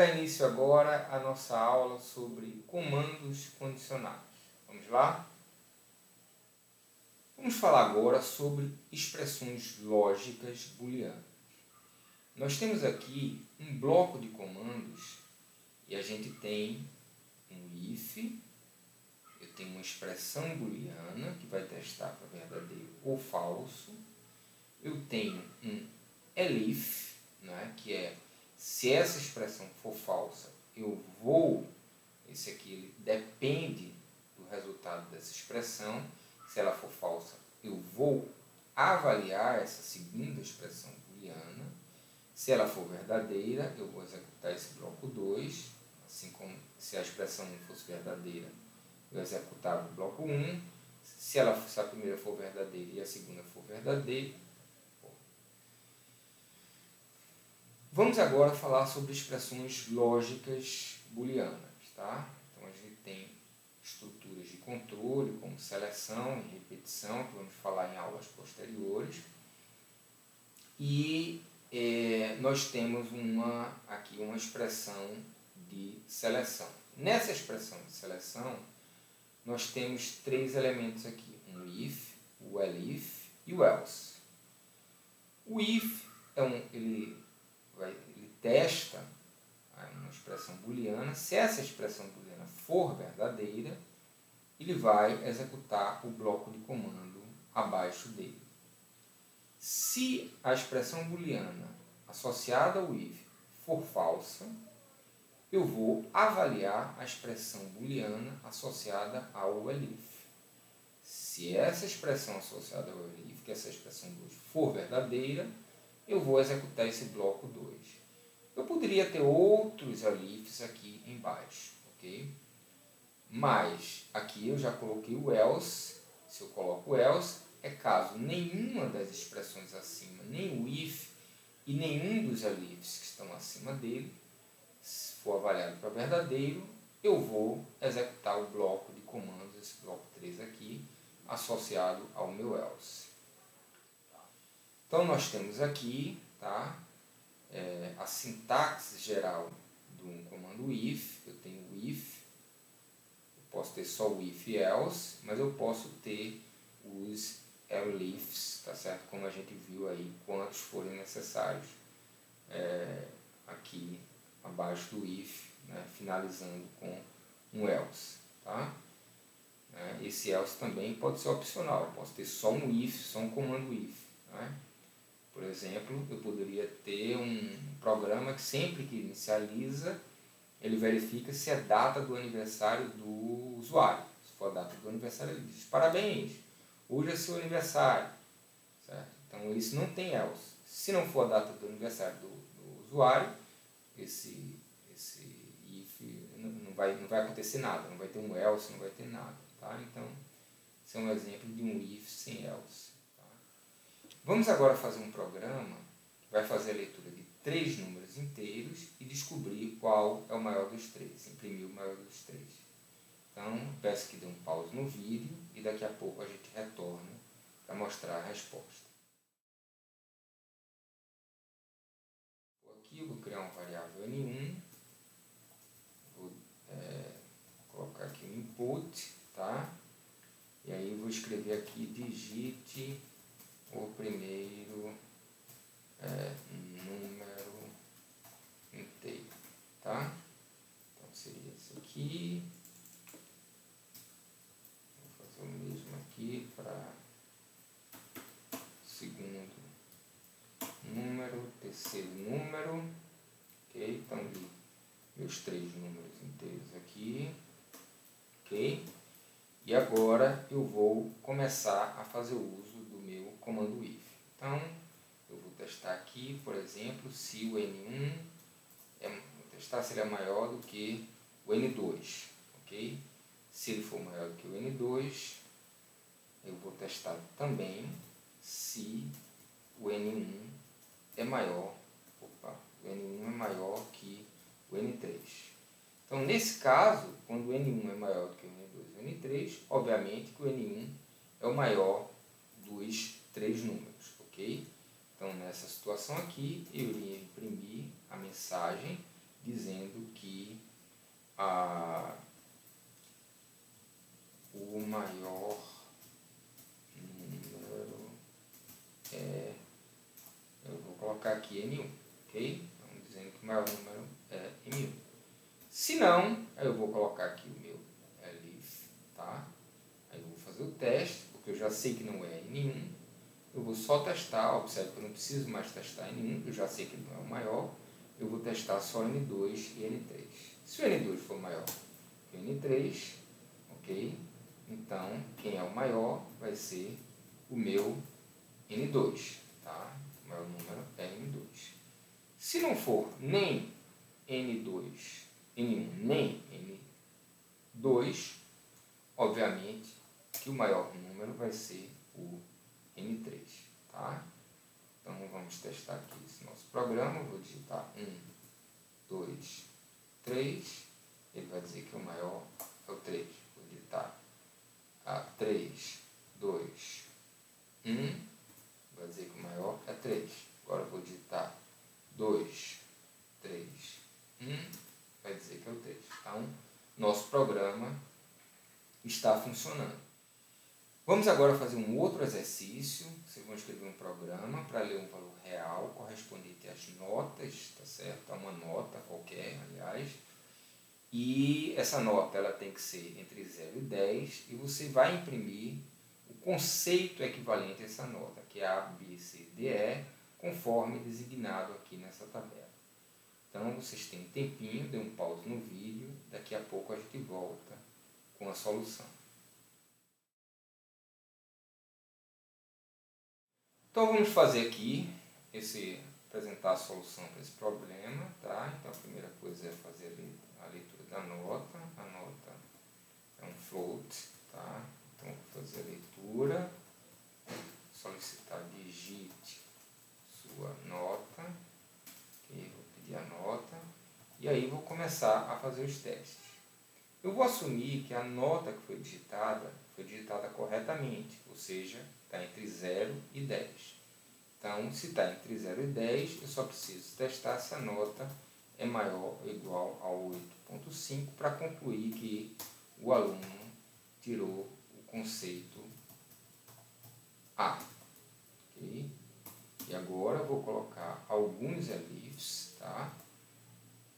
dar início agora à nossa aula sobre comandos condicionais. Vamos lá? Vamos falar agora sobre expressões lógicas booleanas. Nós temos aqui um bloco de comandos e a gente tem um if, eu tenho uma expressão booleana que vai testar para verdadeiro ou falso, eu tenho um elif, né, que é se essa expressão for falsa, eu vou, esse aqui ele depende do resultado dessa expressão, se ela for falsa, eu vou avaliar essa segunda expressão booleana, se ela for verdadeira, eu vou executar esse bloco 2, assim como se a expressão 1 fosse verdadeira, eu executava o bloco 1, se a primeira for verdadeira e a segunda for verdadeira. Vamos agora falar sobre expressões lógicas booleanas, tá? Então a gente tem estruturas de controle, como seleção e repetição, que vamos falar em aulas posteriores. E nós temos aqui uma expressão de seleção. Nessa expressão de seleção, nós temos três elementos aqui, um if, o elif e o else. O if ele testa uma expressão booleana. Se essa expressão booleana for verdadeira, ele vai executar o bloco de comando abaixo dele. Se a expressão booleana associada ao if for falsa, eu vou avaliar a expressão booleana associada ao elif. Se essa expressão associada ao elif, que é essa expressão 2, for verdadeira, eu vou executar esse bloco 2. Eu poderia ter outros elifs aqui embaixo, ok? Mas aqui eu já coloquei o else. Se eu coloco o else, é caso nenhuma das expressões acima, nem o if e nenhum dos elifs que estão acima dele, se for avaliado para verdadeiro, eu vou executar o bloco de comandos, esse bloco 3 aqui, associado ao meu else. Então nós temos aqui, tá, a sintaxe geral do comando if. Eu tenho o if, eu posso ter só o if e else, mas eu posso ter os elifs, tá certo? Como a gente viu aí, quantos forem necessários aqui abaixo do if, né, finalizando com um else, tá? Esse else também pode ser opcional, eu posso ter só um if, só um comando if, né? Por exemplo, eu poderia ter um programa que sempre que inicializa, ele verifica se é data do aniversário do usuário. Se for a data do aniversário, ele diz: parabéns, hoje é seu aniversário. Certo? Então, isso não tem else. Se não for a data do aniversário do usuário, esse if não vai acontecer nada, não vai ter um else, não vai ter nada. Tá? Então, esse é um exemplo de um if sem else. Vamos agora fazer um programa que vai fazer a leitura de 3 números inteiros e descobrir qual é o maior dos 3, imprimir o maior dos 3. Então, peço que dê um pause no vídeo e daqui a pouco a gente retorna para mostrar a resposta. Aqui eu vou criar uma variável N1, vou colocar aqui o input, tá? E aí eu vou escrever aqui digite o primeiro número inteiro, tá? Então seria esse aqui. Vou fazer o mesmo aqui para segundo número, terceiro número, ok? Então meus 3 números inteiros aqui, ok? E agora eu vou começar a fazer o uso do meu comando if. Então, eu vou testar aqui, por exemplo, se o N1 vou testar se ele é maior do que o N2, ok? Se ele for maior do que o N2, eu vou testar também se o N1 é maior, o N1 é maior que o N3. Então, nesse caso, quando o N1 é maior do que o N2 e o N3, obviamente que o N1 é o maior dos 3 números, ok? Então, nessa situação aqui, eu iria imprimir a mensagem dizendo que o maior número é, eu vou colocar aqui N1, ok? Então, dizendo que o maior número é N1. Se não, aí eu vou colocar aqui o meu elif, tá? Aí eu vou fazer o teste, porque eu já sei que não é N1. Eu vou só testar, observe que eu não preciso mais testar N1, eu já sei que ele não é o maior. Eu vou testar só N2 e N3. Se o N2 for maior que o N3, ok? Então, quem é o maior vai ser o meu N2, tá? O maior número é N2. Se não for nem N2, N1, nem N2, obviamente que o maior número vai ser o N3, tá? Então, vamos testar aqui esse nosso programa. Eu vou digitar 1, 2, 3. Ele vai dizer que o maior é o 3. Vou digitar 3, 2, 1. Vai dizer que o maior é 3. Agora eu vou digitar 2, 3, 1. Vai dizer que é o 3. Então, nosso programa está funcionando. Vamos agora fazer um outro exercício. Vocês vão escrever um programa para ler um valor real correspondente às notas, tá certo? A uma nota qualquer, aliás. E essa nota ela tem que ser entre 0 e 10 e você vai imprimir o conceito equivalente a essa nota, que é A, B, C, D, E, conforme designado aqui nessa tabela. Então, vocês têm um tempinho, dê um pause no vídeo, daqui a pouco a gente volta com a solução. Então, vamos fazer aqui, apresentar a solução para esse problema, tá? Então, a primeira coisa é fazer a leitura da nota. A nota é um float, tá? Então, vou fazer a leitura, solicitar digite sua nota, ok? Vou pedir a nota, e aí vou começar a fazer os testes. Eu vou assumir que a nota que foi digitada corretamente, ou seja, está entre 0 e 10. Então, se está entre 0 e 10, eu só preciso testar se a nota é maior ou igual a 8,5 para concluir que o aluno tirou o conceito A. Okay? E agora eu vou colocar alguns elifs, tá?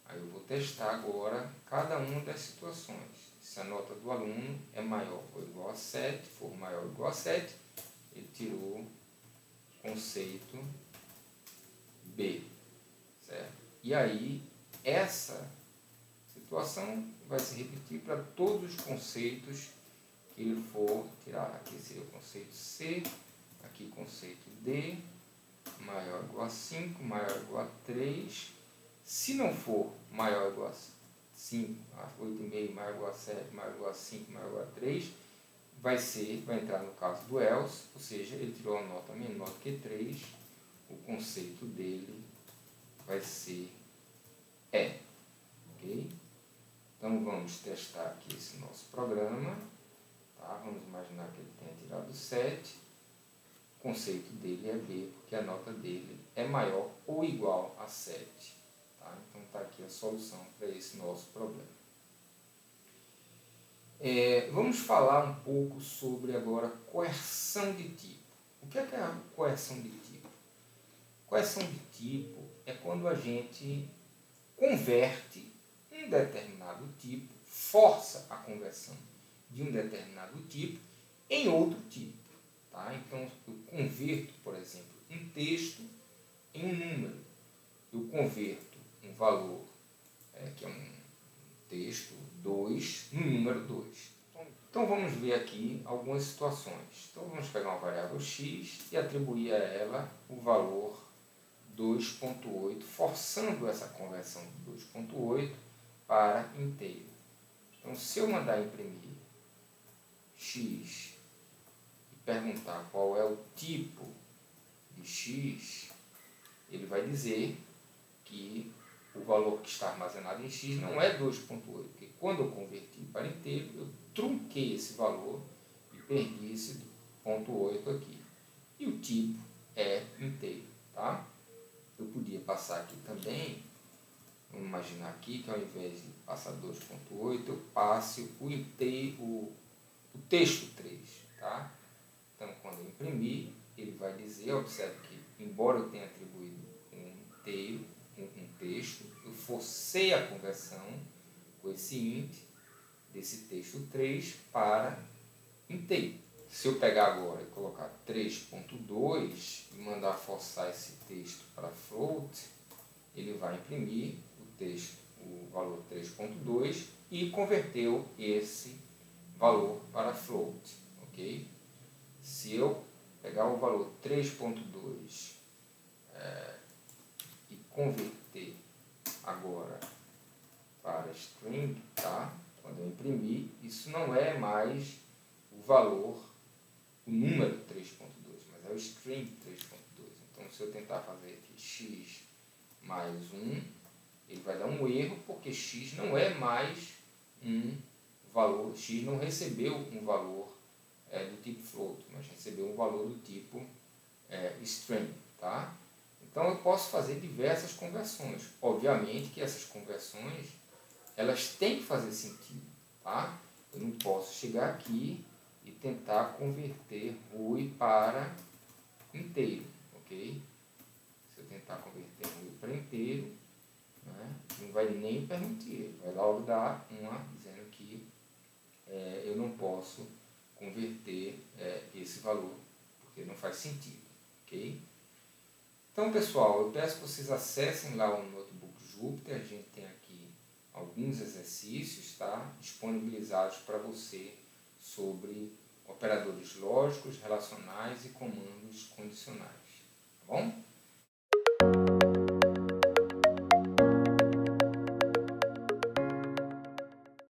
Aí eu vou testar agora cada uma das situações. Se a nota do aluno é maior ou igual a 7, for maior ou igual a 7, ele tirou o conceito B, certo? E aí, essa situação vai se repetir para todos os conceitos que ele for tirar. Aqui seria o conceito C, aqui conceito D, maior ou igual a 5, maior ou igual a 3. Se não for maior ou igual a 5, 8,5, maior ou igual a 7, maior ou igual a 5, maior ou igual a 3, vai entrar no caso do else, ou seja, ele tirou a nota menor do que 3, o conceito dele vai ser E, ok? Então vamos testar aqui esse nosso programa, tá? Vamos imaginar que ele tenha tirado 7, o conceito dele é B, porque a nota dele é maior ou igual a 7, tá? Então está aqui a solução para esse nosso problema. Vamos falar um pouco sobre agora coerção de tipo. O que é a coerção de tipo? Coerção de tipo é quando a gente converte um determinado tipo, força a conversão de um determinado tipo em outro tipo. Tá? Então, eu converto, por exemplo, um texto em um número. Eu converto um valor, que é um texto 2, no número 2. Então vamos ver aqui algumas situações. Então vamos pegar uma variável x e atribuir a ela o valor 2,8, forçando essa conversão de 2,8 para inteiro. Então se eu mandar imprimir x e perguntar qual é o tipo de x, ele vai dizer que o valor que está armazenado em x não é 2,8, porque quando eu converti para inteiro, eu trunquei esse valor e perdi esse 0,8 aqui. E o tipo é inteiro, tá? Eu podia passar aqui também Vamos imaginar aqui que ao invés de passar 2.8, eu passe o texto 3. Tá? Então, quando eu imprimir, ele vai dizer, observe que, embora eu tenha atribuído um inteiro, um texto, eu forcei a conversão com esse int desse texto 3 para inteiro. Se eu pegar agora e colocar 3.2 e mandar forçar esse texto para float, ele vai imprimir o texto, o valor 3.2 e converteu esse valor para float, ok? Se eu pegar o valor 3.2 e converter agora para string, tá? Quando eu imprimir, isso não é mais o valor, o número 3.2, mas é o string 3.2. Então, se eu tentar fazer aqui x mais 1, ele vai dar um erro, porque x não é mais um valor, x não recebeu um valor do tipo float, mas recebeu um valor do tipo string, tá? Então eu posso fazer diversas conversões. Obviamente que essas conversões, elas têm que fazer sentido, tá? Eu não posso chegar aqui e tentar converter Rui para inteiro, ok? Se eu tentar converter Rui para inteiro, né, não vai nem permitir, vai logo dar uma dizendo que eu não posso converter esse valor, porque não faz sentido, ok? Então, pessoal, eu peço que vocês acessem lá o Notebook Jupyter. A gente tem aqui alguns exercícios, tá, disponibilizados para você sobre operadores lógicos, relacionais e comandos condicionais, tá bom?